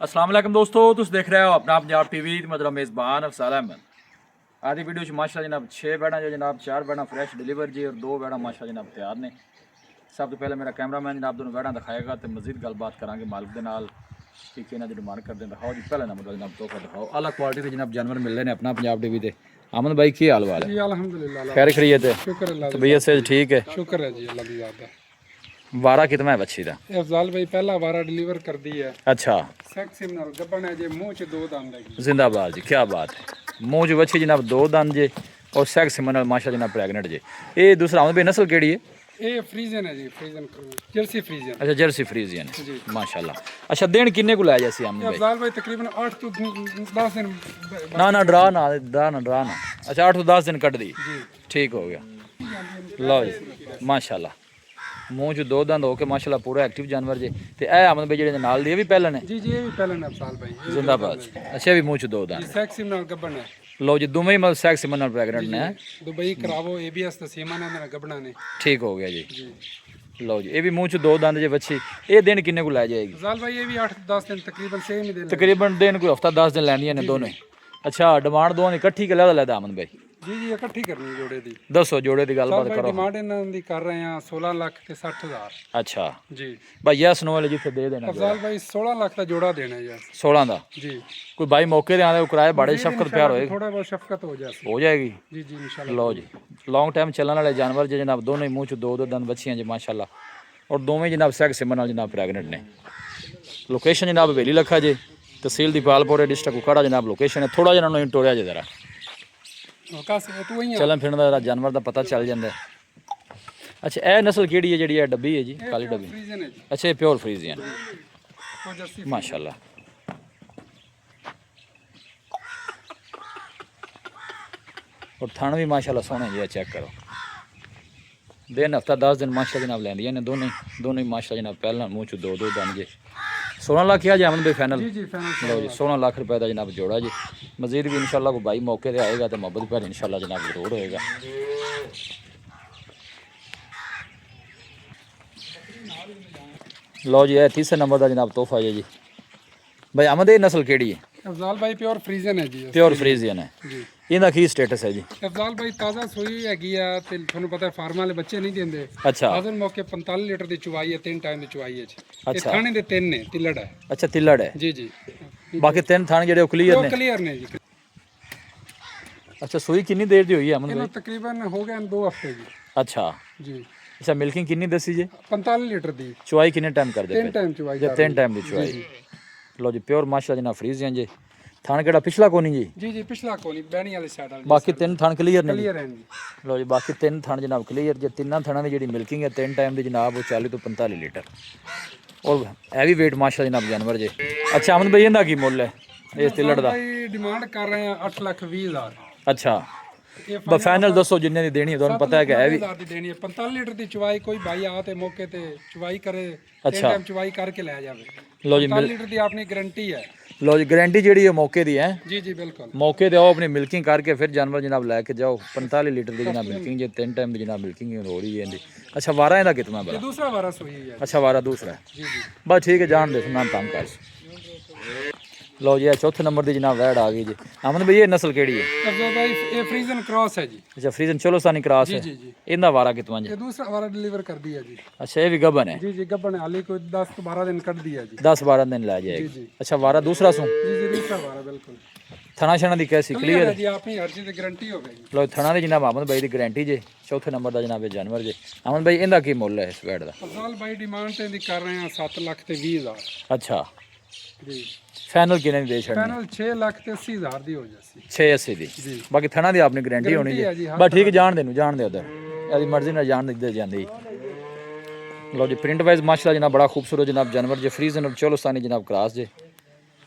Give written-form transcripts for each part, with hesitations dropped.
अस्सलाम वालेकुम दोस्तों, तुम देख रहे हो अपना पंजाब टीवी। मेरा मेज़बान अफसाल अहमद। आज की वीडियो माशाल्लाह जनाब 6 बैठा जो जनाब 4 बैठा फ्रैश डिलीवर जी और 2 बैठा माशाल्लाह जनाब तैयार ने। सब तो पहले मेरा कैमरामैन जनाब दोनों बैठा दिखाएगा तो मजीद गलबात करांगे मालिक के नाल कि इन्हों की डिमांड करते हैं। दिखाओ जी पहले नंबर जनाब तोहफा दिखाओ। अलग क्वालिटी के जनाब जानवर मिल रहे हैं अपना पंजाब टीवी से। अमन भाई की हाल वाल है? जी अल्हम्दुलिल्लाह, खैर खरीत है? शुक्र अल्लाह दा। तबीयत से ठीक है? शुक्र है जी अल्लाह दी ज़ात दा। वारा कितना है बच्ची का? ये अफजाल भाई पहला वारा डिलीवर कर दी है। अच्छा, सेक्सिम नाल गब्बन है जे मुंह च दो दंद है। जिंदाबाद जी, क्या बात है। मुँह च बच्ची जनाब 2 दंद जे और सैक सिमन माशा जनाब प्रेगनेंट जे। ये दूसरा अमन भाई नस्ल केड़ी है? ये फ्रीजन है जी, फ्रीजन जर्सी फ्रीजन। अच्छा, जर्सी फ्रीजियन जी। माशाल्लाह। अच्छा, दिन किन्ने को लाया जैसे आमन ये भाई? अफजाल भाई तकरीबन 8 to 10 दिन ना डरा ना। अच्छा, 8 to 10 दिन कट दी। जी। ठीक हो गया। लो जी माशाल्लाह, मूँह च 2 दंद होके माशाल्लाह पूरा एक्टिव जानवर जे। ते ए आमन भाई जेडे नाल दी भी पहले ने? जी ये भी पहले ने अफजाल भाई। जिंदाबाद। अच्छा, भी मूँह च 2 दंद। सेक्सिम नाल गब्बन है। लो जी, दोवें ही मतलब सैक सिमन नाल प्रेगनेंट ने। दुबई करावो एबीएस तसीमा ने गब्बना ने। ठीक हो गया जी। जी। लो जी, ये भी मूँह च 2 दंद जे बच्ची। ये दिन किन्ने को लाई जाएगी? अफजाल भाई ये भी 8 10 दिन तकरीबन 6 ही दिन। तकरीबन दिन कोई हफ्ता 10 दिन लैंदियां ने दोनों। अच्छा, डिमांड दोनों इकट्ठी के लैदा अमन भाई? जी जी इकट्ठी करनी जोड़े दी। दसो जोड़े की गलबात भाई करो। डिमांड इन्हां दी कर रहे हैं 16 लाख ते 60,000। अच्छा जी। भाई, यस नो वाले जिथे दे देना। अफजाल भाई 16 लाख का जोड़ा देना है यार। 16 का जी। कोई भाई मौके दे आंदे किराए बड़े शफकत प्यार होएगी? थोड़ा बहुत शफकत हो जाती हो जाएगी। जी जी इंशाल्लाह। लो जी, लॉन्ग टाइम चलने वाले जानवर जे जनाब दोनों ही मूँह च 2 दंद बच्चियां जी माशाल्लाह। और दोवें जनाब सैक सिमन नाल जनाब प्रेगनेंट ने। लोकेशन जनाब हवेली लखा जे, तहसील दीपालपुर डिस्ट्रिक्ट उकाड़ा जनाब लोकेशन है। थोड़ा जिहा उन्होंने टोरिया जे जरा तू ही चलन फिरन का जानवर का पता चल जाता है। अच्छा, ए नस्ल केड़ी है जी? है डब्बी है जी, काली डब्बी। फ्रीजन है जी। अच्छा, ये प्योर फ्रीजियन वो जर्सी माशाल्लाह। और थन भी माशाल्लाह सोहने जी, चेक करो। दिन हफ्ता 10 दिन माशा जनाब लैंदियां ने दोनों ही माशा जनाब। पहला मूँह च 2 दंद जे। 16 लाख किया जी अमन भाई फाइनल? जी जी फाइनल। लो जी, 16 लाख रुपए का जनाब जोड़ा जी। मजीद भी इंशाल्लाह को भाई मौके से आएगा तो मोहब्बत प्यार इंशाल्लाह जनाब जरूर होएगा। लो जी, तीसरे नंबर का जनाब तोहफा जी। भाई अमन ये नस्ल केड़ी है? अफजाल भाई प्योर फ्रीजन है जी। प्योर फ्रीजियन है। जी। इनका की स्टेटस है जी? अफजाल भाई ताज़ा सूई हैगी आ ते थानू पता है फार्म वाले बच्चे नहीं देंदे। अच्छा हाज़र मौके 45 लीटर दी चुवाई है, 3 टाइम दी चुवाई है जी। अच्छा। थाने दे 3 ने तिलड़ है। अच्छा, तिल्लड़ है। जी जी। बाकी 3 थाने जेडे क्लियर ने? क्लियर ने जी। अच्छा, सुई कितनी देर दी हुई है अमन इन्हों भाई? तकरीबन हो गए 2 हफ्ते जी। अच्छा। जी। अच्छा, मिल्किंग कितनी दसी जी? 45 लीटर दी। चुवाई कितने टाइम कर दे? 3 टाइम चुवाई। 3 टाइम की चुवाई। लो जी, प्योर माशा जनाब फ्रीजियन जी। थान केड़ा पिछला कोनी जी? जी जी पिछला कोनी बैनी वाली साइड वाली। बाकी 3 थान क्लियर ने? क्लियर है जी। लो जी, बाकी 3 थान जनाब क्लियर जे। 3 थाना की जी मिल्किंग है 3 टाइम की जनाब वो 40 to 45 लीटर। और हैवी वेट माशा जनाब जानवर जे। अच्छा अमन भाई, इनका की मुल है इस तिलड़ का? भाई डिमांड कर रहे हैं 8,20,000। अच्छा, बस फाइनल दसो जिन्ने की देनी है। तुहानू पता है कि हैवी 7,90,000 दी देनी है। 45 लीटर दी चुवाई कोई भाई आ ते मौके ते चुवाई करे। अच्छा। 3 टाइम चुवाई करके ले जावे। लो जी 45 लीटर दी अपनी गारंटी है। लो जी, गारंटी जी है मौके दी है। जी जी बिल्कुल। मौके दे आओ अपनी मिल्किंग करके फिर जानवर जनाब लैके जाओ। 45 लीटर की जनाब मिल्किंग जे। 3 टाइम की जनाब मिल्किंग हो रही है इनकी। अच्छा, वारा इनका कितना ये बड़ा? दूसरा वारा सोई है। अच्छा, वारा दूसरा है। जी जी। बस ठीक है, जान दे ना तंग कर। लो जी, चौथे नंबर की जनाब वैड आ गई जी। अमन भाई ये नस्ल केड़ी है? अफजाल भाई ये फ्रीजन क्रॉस है जी। अच्छा, फ्रीजन चोलोसानी क्रॉस है। जी जी। इनका वारा कितना जी? ये दूसरा वारा डिलीवर कर दिया जी। अच्छा, ये भी गबन है। जी जी गब्बन हाली कोई 10 to 12 दिन कर दिया जी। 10-12 दिन ला जी जाएगी। जी। अच्छा, वारा दूसरा सू? जी जी दूसरा वारा बिल्कुल थना शना दी कैसी क्लियर क्लियर? है जी। अपनी हर चीज की गारंटी हो गई। लो थना दी जनाब अमन भाई की गारंटी जे। चौथे नंबर का जनाब जानवर जे। अमन भाई इनका की मुल है इस वैड का? अफजाल भाई डिमांड ते दी कर रहे हैं 7,20,000। अच्छा, जी। फाइनल किने दे छड़नी? फाइनल 6,80,000 दी हो जासी। 680 दी। जी। बाकी थना दी आपनी गारंटी होनी गारंटी है जी, जी। हर बस ठीक है, जान दे उधर यदि मर्जी ना जान दे जांदी। लो जी, प्रिंट वाइज माशाल्लाह जनाब बड़ा खूबसूरत जनाब जानवर जे। फ्रीजन और चोलोस्तानी जनाब क्रॉस जे।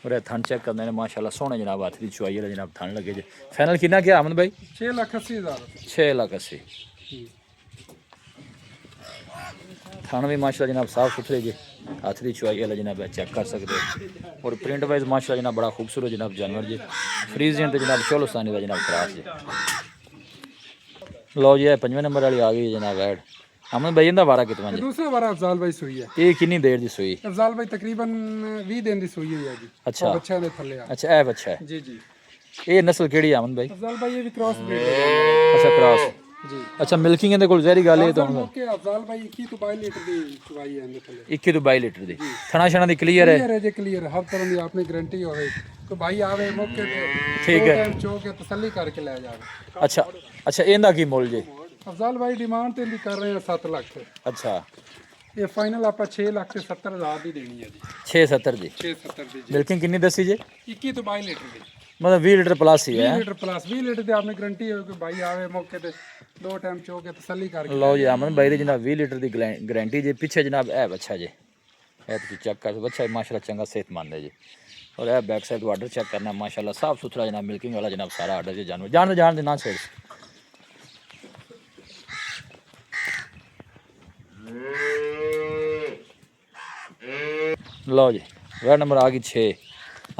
और थन चेक करते हैं माशाल्लाह सोहने जनाब। हाथ की चुआई वाला जनाब थन लगे जे। फाइनल कितना क्या अमन भाई? 6,80,000। 6,80,000। थाना भी माशाल्लाह जनाब साफ सुथरे जे। हाथ की चुआई वाला जनाब चेक कर सकते हो। और प्रिंट वाइज माशाल्लाह जनाब बड़ा खूबसूरत जनाब जानवर जे। फ्रीजियन तो जनाब चोलोस्तानी का जनाब क्रॉस जे। लो जी, 5वें नंबर वाली आ गई जनाब ऐड। ਅਮਨ ਭਾਈ ਇਹਦਾ ਵਾਰਾ ਕਿਤਨਾ ਇਹ ਜੀ? ਦੂਸਰਾ ਵਾਰ ਅਫਜ਼ਾਲ ਭਾਈ ਸੂਈ ਹੈ। ਇਹ ਕਿੰਨੀ ਦੇਰ ਦੀ ਸੂਈ? ਅਫਜ਼ਾਲ ਭਾਈ ਤਕਰੀਬਨ 20 ਦਿਨ ਦੀ ਸੂਈ ਹੋਈ ਹੈ ਜੀ। ਅੱਛਾ। ਉਹ ਬੱਚਿਆਂ ਦੇ ਥੱਲੇ ਆ। ਅੱਛਾ ਇਹ ਬੱਚਾ ਹੈ। ਜੀ ਜੀ। ਇਹ ਨਸਲ ਕਿਹੜੀ ਹੈ ਅਮਨ ਭਾਈ? ਅਫਜ਼ਾਲ ਭਾਈ ਇਹ ਵੀ ਕ੍ਰਾਸ ਬਰੀਡ ਹੈ ਅੱਛਾ ਕ੍ਰਾਸ। ਜੀ। ਅੱਛਾ ਮਿਲਕਿੰਗ ਇਹਦੇ ਕੋਲ ਜ਼ਹਿਰੀ ਗੱਲ ਇਹ ਤਾਂ ਓਕੇ ਅਫਜ਼ਾਲ ਭਾਈ 21 ਤੋਂ 22 ਲੀਟਰ ਦੀ ਚਵਾਈ ਹੈ ਇਹਦੇ ਥੱਲੇ। 21 ਤੋਂ 22 ਲੀਟਰ ਦੀ ਥਣਾ ਛਣਾ ਦੀ ਕਲੀਅਰ ਹੈ? ਕਲੀਅਰ ਹੈ ਜੀ, ਕਲੀਅਰ ਹਰ ਤਰ੍ਹਾਂ ਦੀ ਆਪਣੀ ਗਾਰੰਟੀ ਹੋਵੇ ਕੋਈ ਭਾਈ ਆਵੇ ਮੌਕੇ ਤੇ ਠੀਕ ਹੈ। ਟਾਈਮ ਚੋ ਕੇ ਤਸੱਲੀ ਕਰਕੇ ਲੈ ਜਾਵੇ। ਅੱਛਾ ਅੱਛਾ ਇਹਦਾ ਕੀ ਮੁੱਲ ਜੀ? ਅਫਜ਼ਾਲ ਭਾਈ ਡਿਮਾਂਡ ਤੇ ਦੀ ਕਰ ਰਹੇ ਹਾਂ 7 ਲੱਖ। ਅੱਛਾ ਇਹ ਫਾਈਨਲ ਆਪਾਂ 6 ਲੱਖ ਤੇ 70 ਹਜ਼ਾਰ ਦੀ ਦੇਣੀ ਹੈ ਜੀ। 670 ਦੀ 670 ਦੀ ਜੀ। ਮਿਲਕਿੰਗ ਕਿੰਨੀ ਦੱਸੀ ਜੀ? 21 ਤੋਂ 22 ਲੀਟਰ ਦੀ। ਮਤਲਬ 20 ਲੀਟਰ ਪਲੱਸ ਹੀ 20 ਹੈ। ਲੀਟਰ ਪਲੱਸ 20 ਲੀਟਰ ਦੀ ਆਪਣੀ ਗਾਰੰਟੀ ਹੋਵੇ ਕੋਈ ਭਾਈ ਆਵੇ ਮੌਕੇ ਤੇ 2 ਟਾਈਮ ਚੋ ਕੇ ਤਸੱਲੀ ਕਰਕੇ। ਲਓ ਜੀ ਅਮਨ ਬਾਈ ਦੀ ਜਨਾਬ 20 ਲੀਟਰ ਦੀ ਗਾਰੰਟੀ ਜੀ। ਪਿੱਛੇ ਜਨਾਬ ਇਹ ਬੱਚਾ ਜੀ, ਇਹ ਤੁਸੀਂ ਚੈੱਕ ਕਰ ਬੱਚਾ ਮਾਸ਼ਾਅੱਲਾ ਚੰਗਾ सेहतमंद है जी। और यह बैक साइड ऑर्डर चेक करना माशाल्लाह साफ सुथरा जनाब मिल्किंग वाला जनाब सारा ऑर्डर जी। जानवर जान दे ना छेड़। लो जी वह नंबर आ गई 6।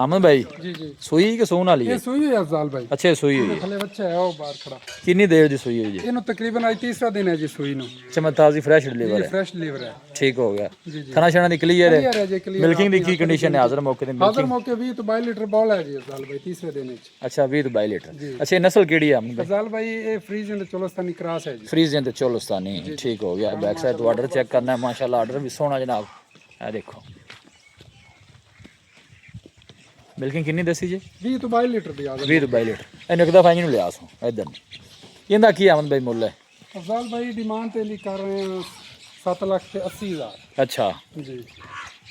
अमन भाई जी जी। सूई कि सून वाली है? ਇਹ ਸੂਈ ਹੋਈ ਅਫਜ਼ਾਲ ਭਾਈ। अच्छे सूई हुई है। ਥੱਲੇ ਬੱਚਾ ਹੈ ਉਹ ਬਾਹਰ ਖੜਾ। कितनी देर दी सूई हुई जी? ਇਹਨੂੰ ਤਕਰੀਬਨ ਅੱਜ ਤੀਸਰਾ ਦਿਨ ਹੈ ਜੀ ਸੂਈ ਨੂੰ। अच्छा मैं ताज़ी फ्रेश डिलीवर ਇਹ है। ਫਰੈਸ਼ ਲੀਵਰ ਹੈ। ठीक हो गया। ਜੀ ਜੀ। खाना शाना दी क्लियर है? ਕਲੀਅਰ ਹੈ ਜੀ, ਕਲੀਅਰ। मिल्किंग दी की कंडीशन है? हाजिर मौके ते ਹਾਜ਼ਰ ਮੌਕੇ 20 ਤੋਂ 22 ਲੀਟਰ ਬੋਲ ਹੈ ਜੀ ਅਫਜ਼ਾਲ ਭਾਈ ਤੀਸਰੇ ਦਿਨ ਵਿੱਚ। अच्छा 20 ਤੋਂ 22 लीटर। अच्छा ये नस्ल केड़ी है अमन भाई? ਅਫਜ਼ਾਲ ਭਾਈ ਇਹ ਫਰੀਜ਼ਨ ਤੇ ਚੋਲਸਤਾਨੀ ਕ੍ਰਾਸ ਹੈ ਜੀ। फ्रीजियन ते चोलस्तानी। ठीक हो गया। बैक साइड तो ऑर्डर चेक करना है माशाल्लाह ऑर्डर भी सोना जनाब। ये देखो मिल्किंग कितनी दसी जी? 20 ਤੋਂ 22 ਲੀਟਰ ਦੀ ਆਦਤ। 20 ਤੋਂ 22 ਲੀਟਰ। ਇਹਨੂੰ ਇੱਕ ਦਫਾ ਇਹਨੂੰ ਲਿਆ ਸੋ ਇਧਰ। ਇਹਦਾ ਕੀ ਅਮਨ ਭਾਈ ਮੁੱਲ ਹੈ? ਅਫਜ਼ਾਲ ਭਾਈ ਡਿਮਾਂਡ ਤੇ ਲਈ ਕਰ ਰਹੇ ਹਾਂ 7 ਲੱਖ ਤੇ 80 ਹਜ਼ਾਰ ਅੱਛਾ ਜੀ।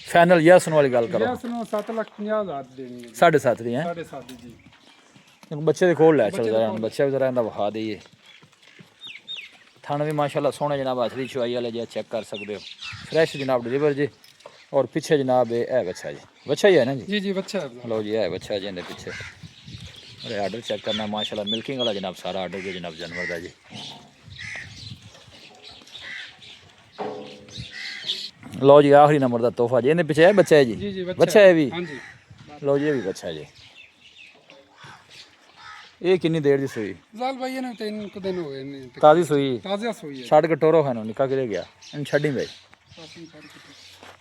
ਫਾਈਨਲ ਯਸ ਵਾਲੀ ਗੱਲ ਕਰੋ। ਯਸ ਨੂੰ 7 ਲੱਖ 50 ਹਜ਼ਾਰ ਦੀ ਦੇਣੀ ਹੈ। 7.5 ਦੀ ਹੈ। 7.5 ਜੀ। ਇਹਨੂੰ ਬੱਚੇ ਦੇ ਕੋਲ ਲੈ ਚੱਲ ਜਰਾ ਬੱਚਾ ਵੀ ਜ਼ਰਾ ਇਹਦਾ ਵਿਖਾ ਦਈਏ। ਥਣ ਵੀ ਮਾਸ਼ਾਅੱਲਾ ਸੋਹਣੇ ਜਨਾਬ ਅਸਲੀ ਚੁਆਈ ਵਾਲੇ ਜੀ ਚੈੱਕ ਕਰ ਸਕਦੇ ਹੋ। ਫਰੈਸ਼ ਜਨਾਬ ਡਿਲੀਵਰ ਜੀ। और पीछे जनाब ये बच्चा जी, बच्चा ही है ना जी? जी जी बच्चा है। लो जी है बच्चा जी इनके पीछे। अरे आर्डर चेक करना माशाल्लाह मिल्किंग वाला जनाब सारा आर्डर जी जनाब जानवर का जी। लो जी आखिरी नंबर का तोहफा जी इनके पीछे है बच्चा है जी? जी जी बच्चा है भी? हाँ जी। लो जी ये भी बच्चा है जी। ये कितनी देर दी सुई? जाल भाई ने 3 दिन हो गए ने। ताज़ी सुई? ताज़ा सुई है। छड़ के टोरो है ना निकाल के ले गया इन छड़ी भाई।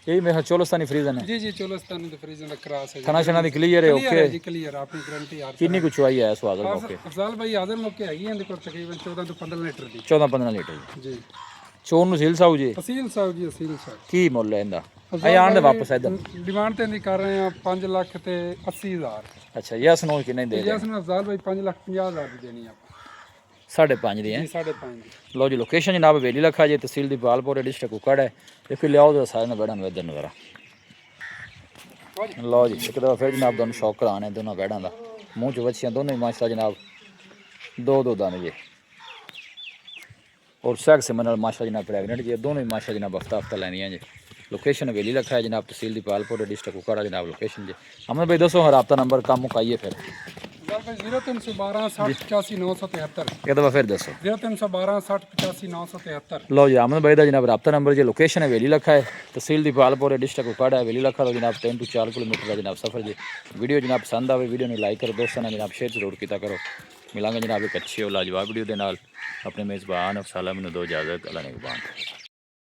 यही मेरा चोलस्तानी फ्रीजन है? जी जी चोलस्तानी तो फ्रीजन का क्रॉस है। खाना शाना दी क्लियर है? ओके जी क्लियर अपनी गारंटी यार। कितनी कुछ आई है स्वागत मौके? अफजाल भाई हाजिर मौके हैगी हैं देखो तकरीबन 14 ਤੋਂ 15 ਲੀਟਰ ਦੀ। 14-15 ਲੀਟਰ ਜੀ। ਚੋਣ ਨੂੰ ਸੀਲ ਸਾਊ ਜੀ? ਅਸੀਲ ਸਾਹਿਬ ਜੀ ਅਸੀਲ ਸਾਹਿਬ। ਕੀ ਮੁੱਲ ਹੈ ਇਹਦਾ? ਇਹ ਆਣ ਦੇ ਵਾਪਸ ਇਧਰ। ਡਿਮਾਂਡ ਤੇ ਨਹੀਂ ਕਰ ਰਹੇ ਆ 5 ਲੱਖ ਤੇ 80 ਹਜ਼ਾਰ। ਅੱਛਾ ਯਸ ਨੋ ਕਿੰਨੇ ਦੇ ਦੇ? ਯਸ ਨੂੰ ਅਫਜ਼ਾਲ ਭਾਈ 5 ਲੱਖ 50 ਹਜ਼ਾਰ ਦੀ ਦੇਣੀ ਆ। 5.5 ਦੀ ਹੈ? ਜੀ 5.5 ਲਓ ਜੀ ਲੋਕੇਸ਼ਨ ਜਨਾਬ ਹਵੇਲੀ ਲੱਖਾ ਜੀ ਤਹਿਸੀਲ ਦੀ ਬਾਲਪੁਰ ਡਿਸਟ੍ਰਿਕਟ ਕੁਕੜ ਹੈ। ਦੇਖੋ ਲਿਆਓ ਜਰਾ ਸਾਰੇ ਬੈੜਾਂ ਨੂੰ ਇਧਰ ਨੂੰ ਜ਼ਰਾ। ਲਓ ਜੀ ਇੱਕ ਦਫਾ ਫਿਰ ਜਨਾਬ ਤੁਹਾਨੂੰ ਸ਼ੌਕ ਕਰਾਣੇ ਦੋਨੋਂ ਬੈੜਾਂ ਦਾ। ਮੂੰਹ ਚ ਵੱਛੀਆਂ ਦੋਨੋਂ ਹੀ ਮਾਸ਼ਾਅੱਲਾ ਜਨਾਬ ਦੋ ਦਾਣੇ ਜੀ। और सैक से मनल माशा जनाब प्रेगनेंट जी दोनों ही माशा जनाब हफ्ता लेनिया जी। लोकेशन हवेली रखा है जनाब तहसील दी पालपुर डिस्ट्रिक्ट कुकाड़ा जनाब लोकेशन जी। अमन भाई दसो रब्ता नंबर काम मुकाइए फिर। 0312 60 85 973। एक दफ़ा फिर दसो। 0312 60 85 973। लो जी अमन भाई का जनाब रब्ता नंबर जी लोकेशन हवेली रखा है तहसील दी पालपुर डिस्ट्रिक्ट कुकाड़ा हवेली रखा तो जनाब 3 to 4 किलोमीटर का जनाब सफ़र जी। वीडियो जनाब पसंद आए वीडियो ने लाइक करो दोस्तों ने जनाब शेयर जरूर किया करो। मिलांगे जनाब एक अच्छी और लाजवाब वीडियो के नाल। अपने मेज़बान अफसाला मैनू दो इजाज़त अल्लाह ने